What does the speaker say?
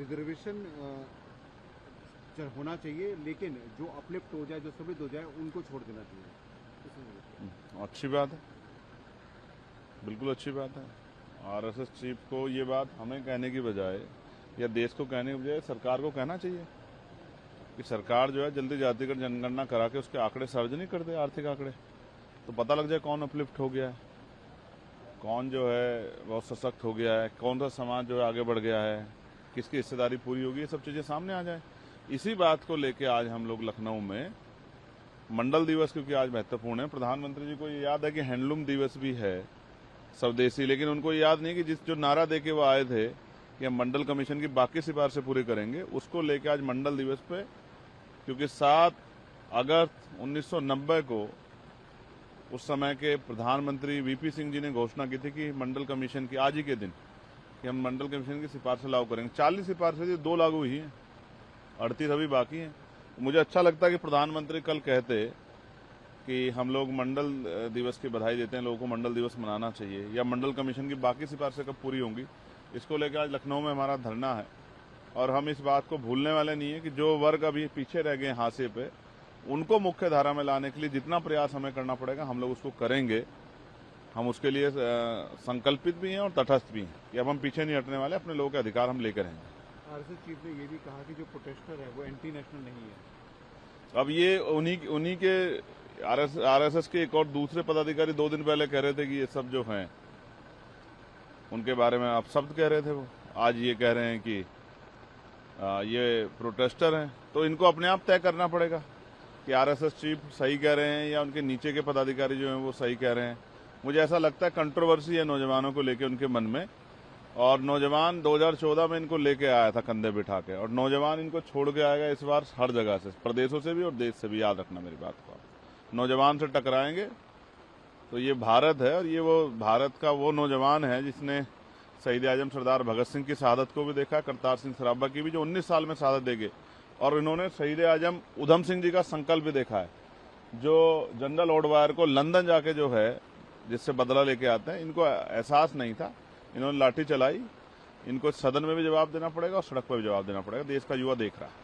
Reservation होना चाहिए, लेकिन जो अपलिफ्ट हो जाए, जो समृद्ध हो जाए, उनको छोड़ देना चाहिए। अच्छी बात है, बिल्कुल अच्छी बात है। आरएसएस चीफ को ये बात हमें कहने की बजाय या देश को कहने की बजाय सरकार को कहना चाहिए कि सरकार जो है जल्दी जातिगत जनगणना करा के उसके आंकड़े सार्वजनिक कर दे, आर्थिक आंकड़े, तो पता लग जाए कौन अपलिफ्ट हो गया है, कौन जो है बहुत सशक्त हो गया है, कौन सा समाज जो है आगे बढ़ गया है, किसकी हिस्सेदारी पूरी होगी, ये सब चीजें सामने आ जाए। इसी बात को लेके आज हम लोग लखनऊ में मंडल दिवस, क्योंकि आज महत्वपूर्ण है, प्रधानमंत्री जी को ये याद है कि हैंडलूम दिवस भी है स्वदेशी, लेकिन उनको याद नहीं कि जो नारा देके वो आए थे कि हम मंडल कमीशन की बाकी सिफारिशें पूरी करेंगे, उसको लेके आज मंडल दिवस पे, क्योंकि 7 अगस्त 1990 को उस समय के प्रधानमंत्री वीपी सिंह जी ने घोषणा की थी कि मंडल कमीशन की, आज ही के दिन, कि हम मंडल कमीशन की सिफारिशें लागू करेंगे। 40 सिफारिशें थी, 2 लागू हुई हैं, 38 अभी बाकी हैं। मुझे अच्छा लगता है कि प्रधानमंत्री कल कहते कि हम लोग मंडल दिवस की बधाई देते हैं, लोगों को मंडल दिवस मनाना चाहिए, या मंडल कमीशन की बाकी सिफारिशें कब पूरी होंगी, इसको लेकर आज लखनऊ में हमारा धरना है। और हम इस बात को भूलने वाले नहीं है कि जो वर्ग अभी पीछे रह गए हाशिए पे, उनको मुख्य धारा में लाने के लिए जितना प्रयास हमें करना पड़ेगा हम लोग उसको करेंगे। हम उसके लिए संकल्पित भी हैं और तटस्थ भी हैं कि अब हम पीछे नहीं हटने वाले, अपने लोगों के अधिकार हम लेकर रहेंगे। आरएसएस चीफ ने ये भी कहा कि जो प्रोटेस्टर है वो एंटी नेशनल नहीं है। अब ये उन्हीं के आरएसएस के एक और दूसरे पदाधिकारी 2 दिन पहले कह रहे थे कि ये सब जो हैं उनके बारे में आप शब्द कह रहे थे, वो आज ये कह रहे हैं कि ये प्रोटेस्टर हैं। तो इनको अपने आप तय करना पड़ेगा कि आरएसएस चीफ सही कह रहे हैं या उनके नीचे के पदाधिकारी जो हैं वो सही कह रहे हैं। मुझे ऐसा लगता है कंट्रोवर्सी है नौजवानों को लेके उनके मन में, और नौजवान 2014 में इनको लेके आया था कंधे बिठा के, और नौजवान इनको छोड़ के आएगा इस बार हर जगह से, प्रदेशों से भी और देश से भी। याद रखना मेरी बात को, नौजवान से टकराएंगे तो ये भारत है, और ये वो भारत का वो नौजवान है जिसने शहीद आजम सरदार भगत सिंह की शहादत को भी देखा, करतार सिंह सराभा की भी, जो 19 साल में शहादत देंगे, और इन्होंने शहीद आजम उधम सिंह जी का संकल्प भी देखा है, जो जनरल ओडवायर को लंदन जाके जो है जिससे बदला लेके आते हैं। इनको एहसास नहीं था, इन्होंने लाठी चलाई, इनको सदन में भी जवाब देना पड़ेगा और सड़क पर भी जवाब देना पड़ेगा, देश का युवा देख रहा है।